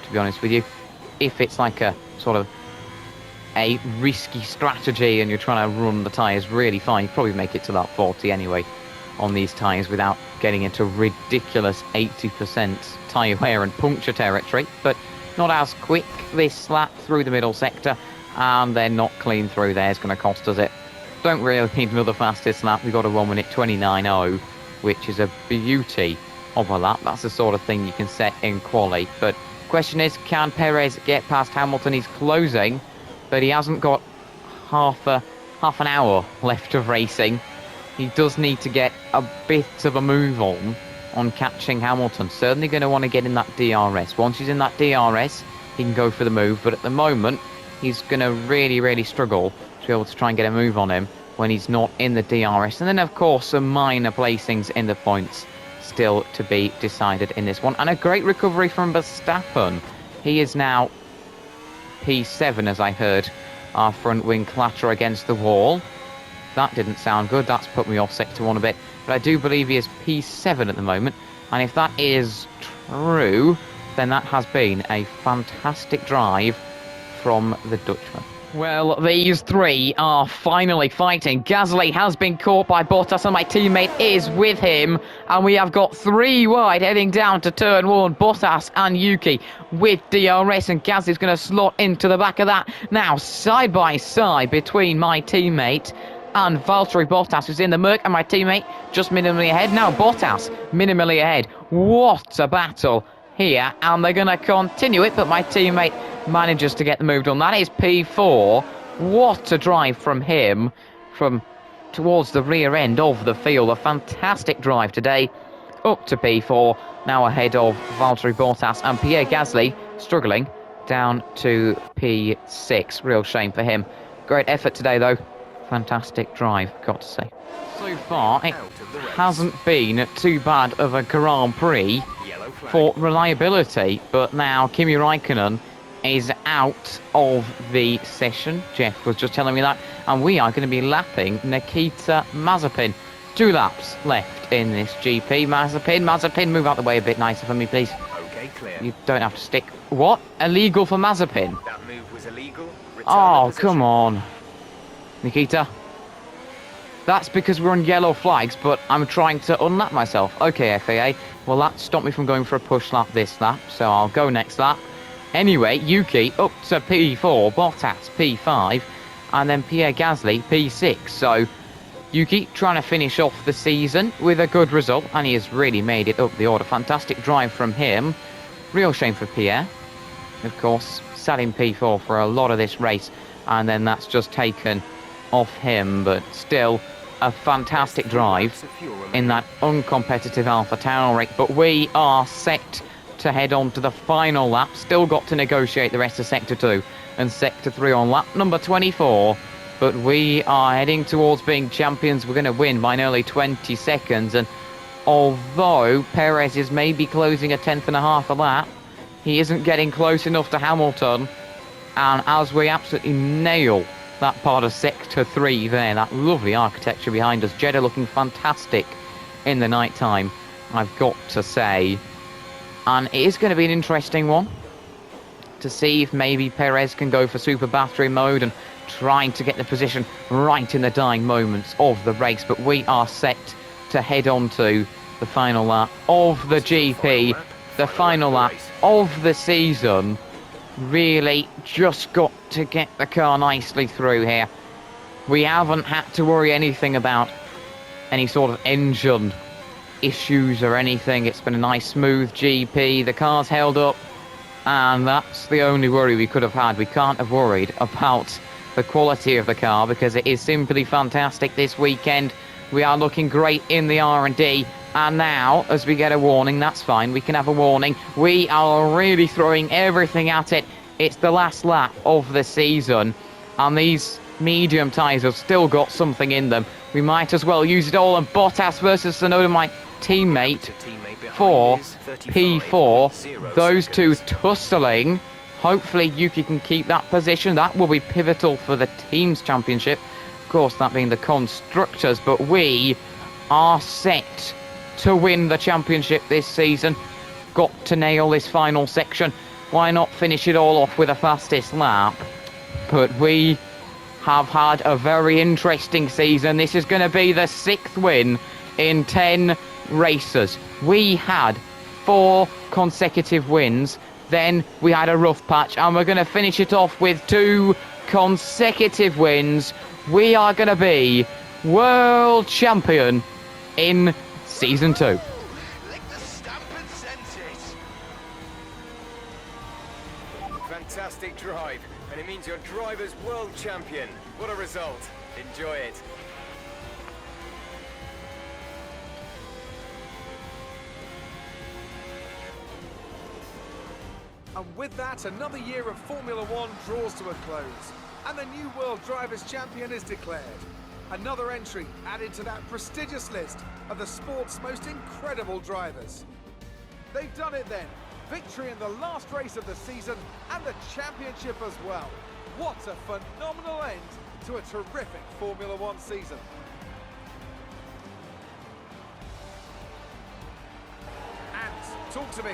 to be honest with you. If it's like a sort of a risky strategy and you're trying to run the tyres really fine, you probably make it to lap 40 anyway on these tyres without getting into ridiculous 80% tyre wear and puncture territory, but not as quick this lap through the middle sector, and then not clean through there is going to cost us it. Don't really need another fastest lap. We've got a 1 minute 29.0, which is a beauty of a lap. That's the sort of thing you can set in quali. But question is, can Perez get past Hamilton? He's closing, but he hasn't got half an hour left of racing. He does need to get a bit of a move on catching Hamilton. Certainly going to want to get in that DRS. Once he's in that DRS, he can go for the move. But at the moment, he's going to really, really struggle to be able to try and get a move on him. when he's not in the DRS. And then, of course, some minor placings in the points still to be decided in this one. And a great recovery from Verstappen. He is now P7, as I heard our front wing clatter against the wall. That didn't sound good. That's put me off Sector 1 a bit. But I do believe he is P7 at the moment. And if that is true, then that has been a fantastic drive from the Dutchman. Well, these three are finally fighting. Gasly has been caught by Bottas and my teammate is with him. And we have got three wide heading down to turn one. Bottas and Yuki with DRS, and Gasly's going to slot into the back of that. Now, side by side between my teammate and Valtteri Bottas, who's in the murk, and my teammate just minimally ahead. Now Bottas minimally ahead. What a battle here, and they're going to continue it, but my teammate manages to get the move done. That is P4. What a drive from him from towards the rear end of the field. A fantastic drive today, up to P4, now ahead of Valtteri Bottas, and Pierre Gasly struggling down to P6. Real shame for him. Great effort today though. Fantastic drive, got to say. So far, it hasn't been too bad of a Grand Prix for reliability, but now Kimi Raikkonen is out of the session. Jeff was just telling me that, and we are going to be lapping Nikita Mazepin. 2 laps left in this GP. Mazepin, move out the way a bit nicer for me, please. Okay, clear. You don't have to stick. What? Illegal for Mazepin? That move was illegal. Return Oh, the position. come on. Nikita. That's because we're on yellow flags, but I'm trying to unlap myself. Okay, FAA. Well, that stopped me from going for a push lap this lap, so I'll go next lap. Anyway, Yuki up to P4, Bottas P5, and then Pierre Gasly P6. So, Yuki trying to finish off the season with a good result, and he has really made it up the order. Fantastic drive from him. Real shame for Pierre. Of course, sat in P4 for a lot of this race, and then that's just taken off him, but still a fantastic drive in that uncompetitive Alpha Tauri. But we are set to head on to the final lap. Still got to negotiate the rest of Sector 2 and Sector 3 on lap number 24. But we are heading towards being champions. We're going to win by nearly 20 seconds. And although Perez is maybe closing a 10.5 a lap, he isn't getting close enough to Hamilton. And as we absolutely nail that part of Sector 3 there, that lovely architecture behind us, Jeddah looking fantastic in the night time, I've got to say. And it is going to be an interesting one to see if maybe Perez can go for super battery mode and trying to get the position right in the dying moments of the race. But we are set to head on to the final lap of the GP, the final lap of the season. Really just got to get the car nicely through here. We haven't had to worry anything about any sort of engine issues or anything. It's been a nice smooth GP. The car's held up, and that's the only worry we could have had. We can't have worried about the quality of the car because it is simply fantastic this weekend. We are looking great in the R&D. And now, as we get a warning, that's fine, we can have a warning. We are really throwing everything at it. It's the last lap of the season, and these medium tyres have still got something in them. We might as well use it all, and Bottas versus Tsunoda, my teammate, for P4. Those two tussling. Hopefully Yuki can keep that position. That will be pivotal for the team's championship. Of course, that being the constructors, but we are set to win the championship this season. Got to nail this final section. Why not finish it all off with a fastest lap? But we have had a very interesting season. This is going to be the 6th win in 10 races. We had 4 consecutive wins. Then we had a rough patch, and we're going to finish it off with 2 consecutive wins. We are going to be world champion in Season 2. Lick the stamp and sense it. Fantastic drive, and it means your driver's world champion. What a result. Enjoy it. And with that, another year of Formula One draws to a close, and the new World Drivers' Champion is declared. Another entry added to that prestigious list of the sport's most incredible drivers. They've done it then. Victory in the last race of the season and the championship as well. What a phenomenal end to a terrific Formula One season. And talk to me,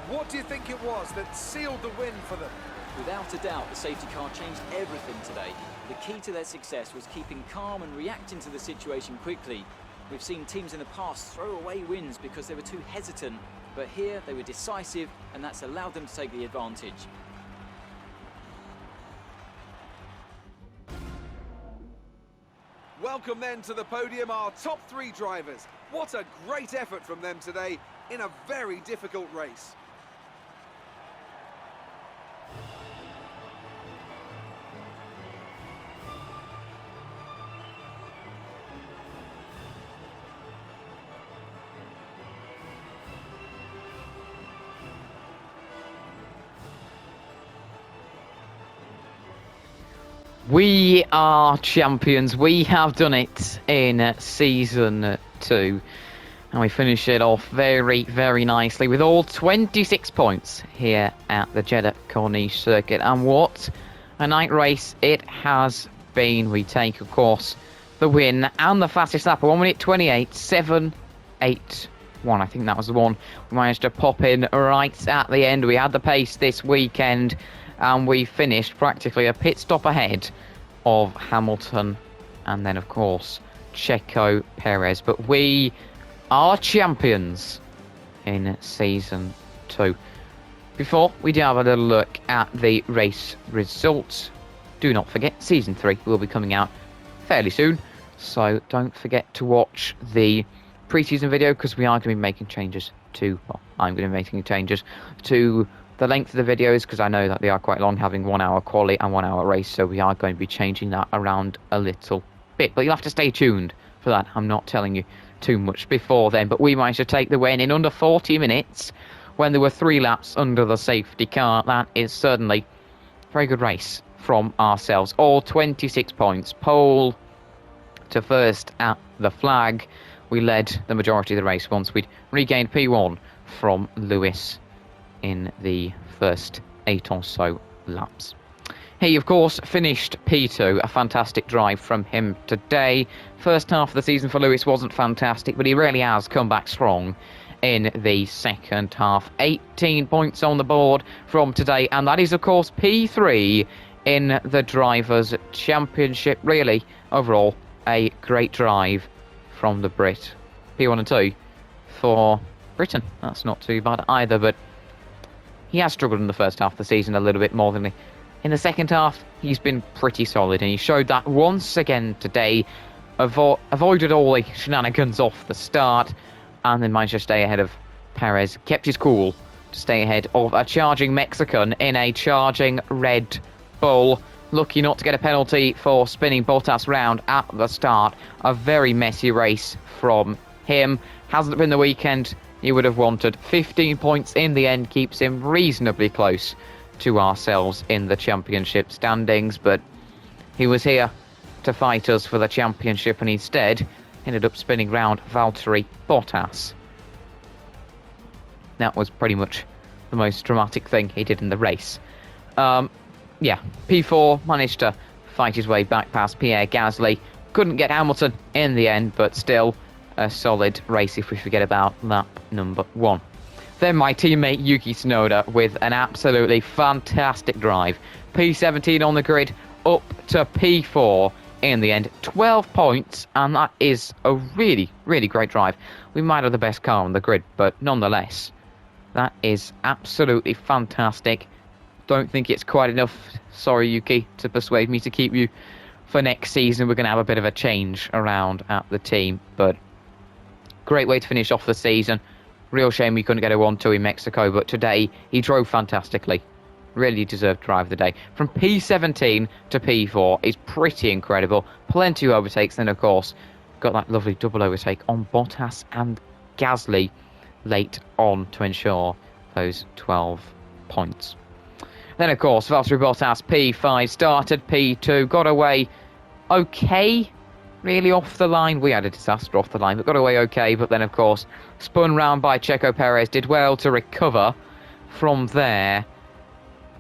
what do you think it was that sealed the win for them? Without a doubt, the safety car changed everything today. The key to their success was keeping calm and reacting to the situation quickly. We've seen teams in the past throw away wins because they were too hesitant, but here they were decisive, and that's allowed them to take the advantage. Welcome then to the podium, our top three drivers. What a great effort from them today in a very difficult race. We are champions. We have done it in Season 2. And we finish it off very, very nicely with all 26 points here at the Jeddah Corniche circuit. And what a night race it has been. We take, of course, the win and the fastest lap. 1 minute 28, 7-8-1. I think that was the one we managed to pop in right at the end. We had the pace this weekend. And we finished practically a pit stop ahead of Hamilton and then, of course, Checo Perez. But we are champions in Season 2. Before we do have a little look at the race results, do not forget, Season 3 will be coming out fairly soon. So don't forget to watch the pre-season video because we are going to be making changes to, well, I'm going to be making changes to the length of the videos because I know that they are quite long, having 1 hour quali and 1 hour race, so we are going to be changing that around a little bit. But you'll have to stay tuned for that. I'm not telling you too much before then, but we managed to take the win in under 40 minutes when there were 3 laps under the safety car. That is certainly a very good race from ourselves. All 26 points, pole to first at the flag. We led the majority of the race once we'd regained P1 from Lewis in the first 8 or so laps. He, of course, finished P2, a fantastic drive from him today. First half of the season for Lewis wasn't fantastic, but he really has come back strong in the second half. 18 points on the board from today, and that is, of course, P3 in the Drivers' Championship. Really, overall, a great drive from the Brit. P1 and 2 for Britain. That's not too bad either, but he has struggled in the first half of the season a little bit more than in the second half. He's been pretty solid, and he showed that once again today. Avoided all the shenanigans off the start, and then managed to stay ahead of Perez. Kept his cool to stay ahead of a charging Mexican in a charging Red Bull. Lucky not to get a penalty for spinning Bottas round at the start. A very messy race from him. Hasn't been the weekend he would have wanted. 15 points in the end keeps him reasonably close to ourselves in the championship standings, but he was here to fight us for the championship and instead ended up spinning round Valtteri Bottas. That was pretty much the most dramatic thing he did in the race. Yeah, P4 managed to fight his way back past Pierre Gasly. Couldn't get Hamilton in the end, but still a solid race if we forget about lap number 1. Then my teammate Yuki Tsunoda with an absolutely fantastic drive. P17 on the grid, up to P4 in the end. 12 points, and that is a really, really great drive. We might have the best car on the grid, but nonetheless, that is absolutely fantastic. Don't think it's quite enough, sorry Yuki, to persuade me to keep you for next season. We're going to have a bit of a change around at the team, but great way to finish off the season. Real shame we couldn't get a 1-2 in Mexico, but today he drove fantastically. Really deserved drive of the day. From P17 to P4 is pretty incredible. Plenty of overtakes, then of course got that lovely double overtake on Bottas and Gasly late on to ensure those 12 points. Then of course Valtteri Bottas P5 started, P2 got away okay. really off the line. We had a disaster off the line, but got away okay. But then, of course, spun round by Checo Perez. Did well to recover from there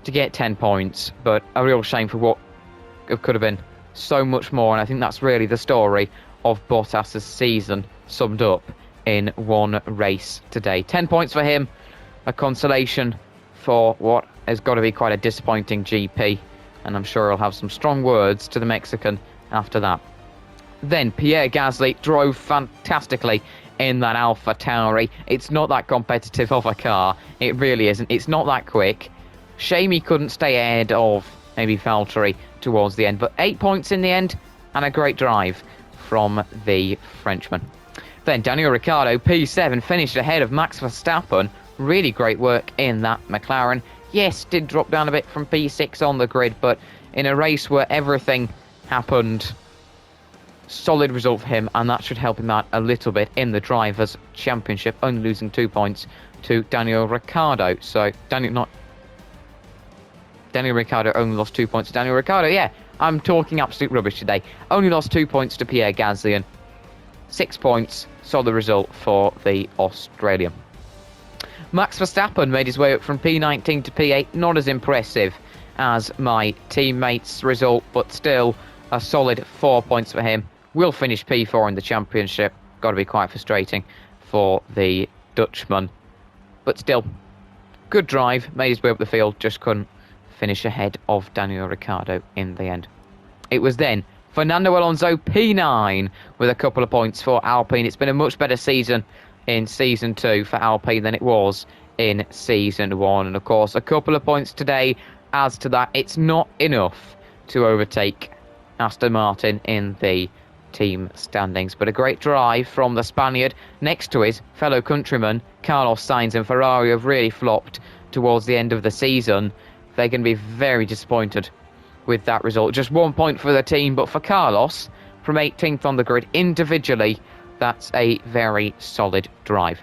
to get 10 points. But a real shame for what it could have been so much more. And I think that's really the story of Bottas's season summed up in one race today. 10 points for him. A consolation for what has got to be quite a disappointing GP. And I'm sure he'll have some strong words to the Mexican after that. Then Pierre Gasly drove fantastically in that Alpha Tauri. It's not that competitive of a car. It really isn't. It's not that quick. Shame he couldn't stay ahead of maybe Valtteri towards the end. But 8 points in the end and a great drive from the Frenchman. Then Daniel Ricciardo, P7, finished ahead of Max Verstappen. Really great work in that McLaren. Yes, did drop down a bit from P6 on the grid, but in a race where everything happened, solid result for him, and that should help him out a little bit in the Drivers' Championship, only losing 2 points to Daniel Ricciardo. So, Daniel Ricciardo only lost 2 points to Daniel Ricciardo. Yeah, I'm talking absolute rubbish today. Only lost 2 points to Pierre Gasly, and 6 points, solid result for the Australian. Max Verstappen made his way up from P19 to P8, not as impressive as my teammates' result, but still a solid 4 points for him. Will finish P4 in the championship. Got to be quite frustrating for the Dutchman. But still, good drive, made his way up the field, just couldn't finish ahead of Daniel Ricciardo in the end. It was then Fernando Alonso P9 with a couple of points for Alpine. It's been a much better season in Season 2 for Alpine than it was in Season 1. And of course, a couple of points today adds to that. It's not enough to overtake Aston Martin in the team standings. But a great drive from the Spaniard next to his fellow countryman, Carlos Sainz, and Ferrari have really flopped towards the end of the season. They're going to be very disappointed with that result. Just 1 point for the team, but for Carlos, from 18th on the grid individually, that's a very solid drive.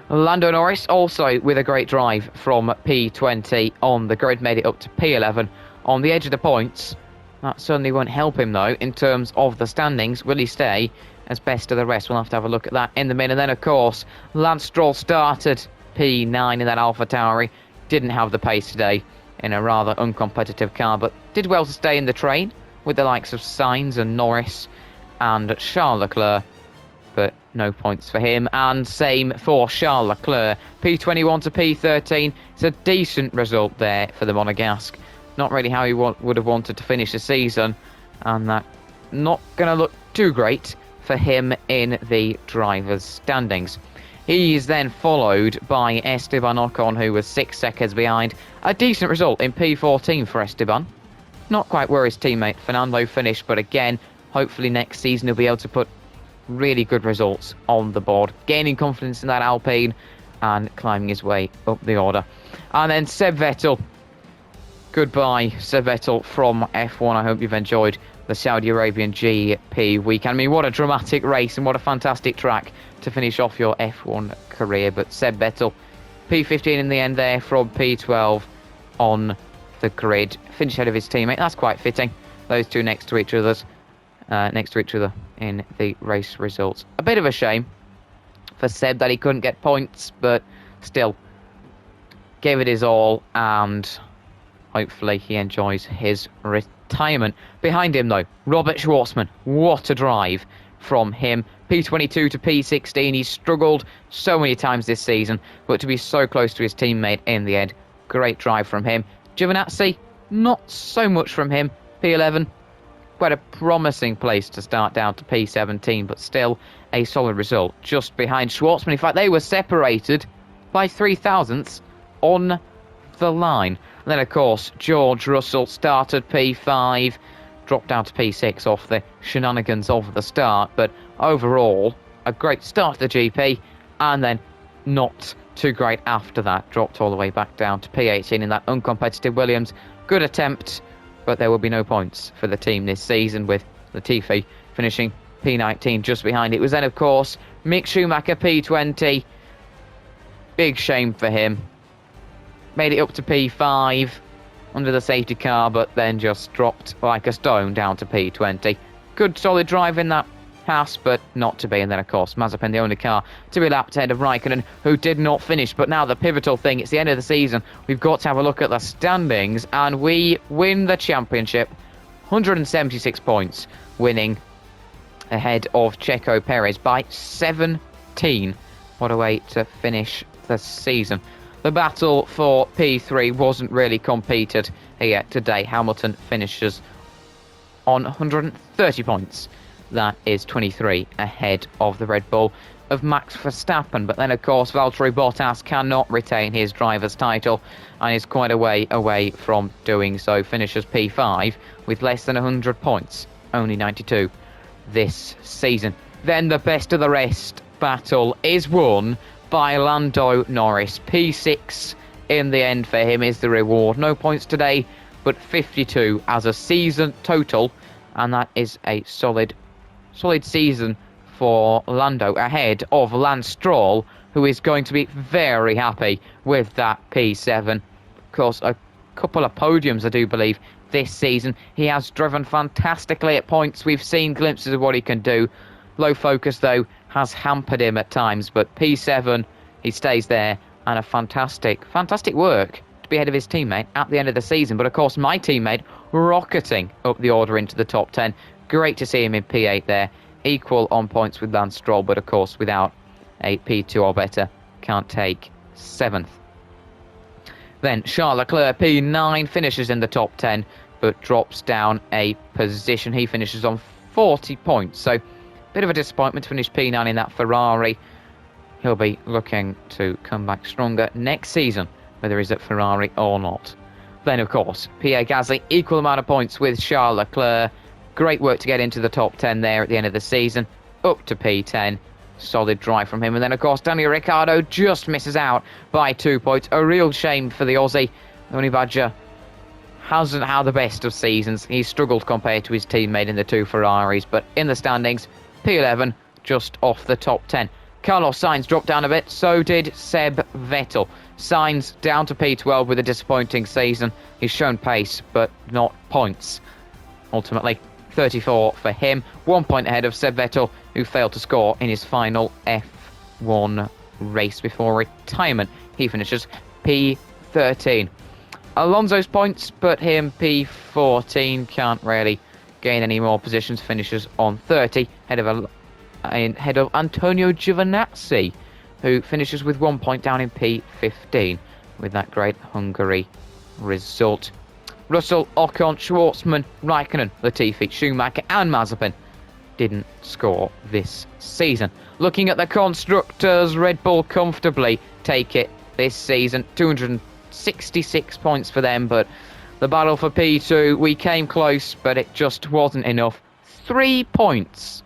Lando Norris also with a great drive from P20 on the grid, made it up to P11 on the edge of the points. That certainly won't help him though in terms of the standings. Will he stay as best of the rest? We'll have to have a look at that in the minute. And then of course Lance Stroll started P9 in that Alpha Tauri. Didn't have the pace today in a rather uncompetitive car, but did well to stay in the train with the likes of Sainz and Norris and Charles Leclerc, but no points for him. And same for Charles Leclerc, P21 to P13. It's a decent result there for the Monegasque. Not really how he would have wanted to finish the season, and that not going to look too great for him in the drivers' standings. He is then followed by Esteban Ocon, who was 6 seconds behind. A decent result in P14 for Esteban. Not quite where his teammate Fernando finished, but again, hopefully next season he'll be able to put really good results on the board, gaining confidence in that Alpine and climbing his way up the order. And then Seb Vettel. Goodbye, Seb Vettel from F1. I hope you've enjoyed the Saudi Arabian GP weekend. I mean, what a dramatic race and what a fantastic track to finish off your F1 career. But Seb Vettel, P15 in the end there from P12 on the grid. Finish ahead of his teammate. That's quite fitting. Those two next to each other in the race results. A bit of a shame for Seb that he couldn't get points, but still gave it his all, and hopefully he enjoys his retirement. Behind him though, Robert Schwartzman. What a drive from him. P22 to P16. He's struggled so many times this season, but to be so close to his teammate in the end, great drive from him. Giovinazzi, not so much from him. P11, quite a promising place to start down to P17, but still a solid result just behind Schwartzman. In fact, they were separated by 3 thousandths on the line. And then, of course, George Russell started P5, dropped down to P6 off the shenanigans of the start. But overall, a great start to the GP, and then not too great after that. Dropped all the way back down to P18 in that uncompetitive Williams. Good attempt, but there will be no points for the team this season, with Latifi finishing P19 just behind. It was then, of course, Mick Schumacher P20. Big shame for him. Made it up to P5 under the safety car, but then just dropped like a stone down to P20. good solid drive in that Haas, but not to be. And then, of course, Mazepin, the only car to be lapped ahead of Raikkonen, who did not finish. But now the pivotal thing, it's the end of the season. We've got to have a look at the standings, and we win the championship. 176 points, winning ahead of Checo Perez by 17. What a way to finish the season. The battle for P3 wasn't really competed here today. Hamilton finishes on 130 points. That is 23 ahead of the Red Bull of Max Verstappen. But then, of course, Valtteri Bottas cannot retain his driver's title and is quite a way away from doing so. Finishes P5 with less than 100 points, only 92 this season. Then the best of the rest battle is won by Lando Norris. P6 in the end for him is the reward. No points today, but 52 as a season total, and that is a solid season for Lando, ahead of Lance Stroll, who is going to be very happy with that P7. Of course, a couple of podiums, I do believe, this season. He has driven fantastically at points. We've seen glimpses of what he can do. Low focus, though, has hampered him at times, but P7, he stays there, and a fantastic work to be ahead of his teammate at the end of the season. But, of course, my teammate rocketing up the order into the top 10. Great to see him in P8 there. Equal on points with Lance Stroll, but of course without a P2 or better, can't take 7th. Then Charles Leclerc, P9, finishes in the top 10, but drops down a position. He finishes on 40 points, so bit of a disappointment to finish P9 in that Ferrari. He'll be looking to come back stronger next season, whether he's at Ferrari or not. Then, of course, Pierre Gasly, equal amount of points with Charles Leclerc. Great work to get into the top 10 there at the end of the season. Up to P10. Solid drive from him. And then, of course, Daniel Ricciardo just misses out by 2 points. A real shame for the Aussie. Honey Badger hasn't had the best of seasons. He's struggled compared to his teammate in the 2 Ferraris. But in the standings, P11, just off the top 10. Carlos Sainz dropped down a bit. So did Seb Vettel. Sainz down to P12 with a disappointing season. He's shown pace, but not points. Ultimately, 34 for him, 1 point ahead of Seb Vettel, who failed to score in his final F1 race before retirement. He finishes P13. Alonso's points, but him P14, can't really gain any more positions, finishes on 30, head of Antonio Giovinazzi, who finishes with 1 point down in P15 with that great Hungary result. Russell, Ocon, Schwartzman, Raikkonen, Latifi, Schumacher and Mazepin didn't score this season. Looking at the constructors, Red Bull comfortably take it this season. 266 points for them, but the battle for P2, we came close, but it just wasn't enough. 3 points.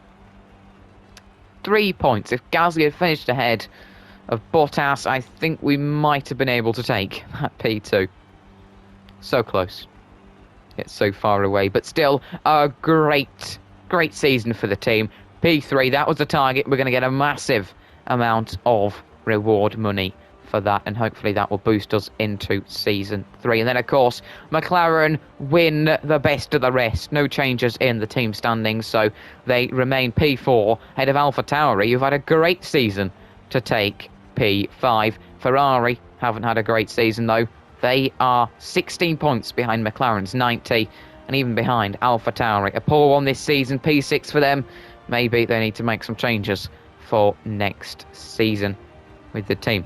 3 points. If Gasly had finished ahead of Bottas, I think we might have been able to take that P2. So close. It's so far away, but still a great season for the team. P3, that was the target. We're going to get a massive amount of reward money for that, and hopefully that will boost us into Season 3. And then, of course, McLaren win the best of the rest. No changes in the team standings, so they remain P4, ahead of AlphaTauri, who've had a great season to take P5. Ferrari haven't had a great season, though. They are 16 points behind McLaren's 90, and even behind AlphaTauri. A poor one this season, P6 for them. Maybe they need to make some changes for next season with the team.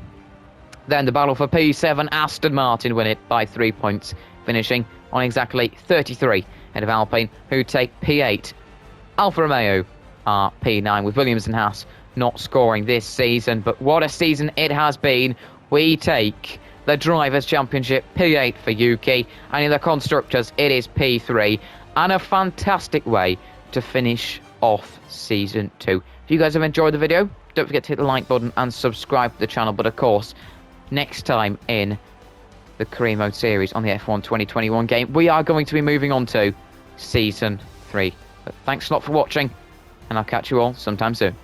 Then the battle for P7, Aston Martin win it by 3 points, finishing on exactly 33, ahead of Alpine, who take P8. Alfa Romeo are P9, with Williams and Haas not scoring this season, but what a season it has been. We take the Drivers' Championship, P8 for Yuki, and in the Constructors, it is P3, and a fantastic way to finish off Season 2. If you guys have enjoyed the video, don't forget to hit the like button and subscribe to the channel, but of course, next time in the Career Mode series on the F1 2021 game, we are going to be moving on to Season 3. But thanks a lot for watching, and I'll catch you all sometime soon.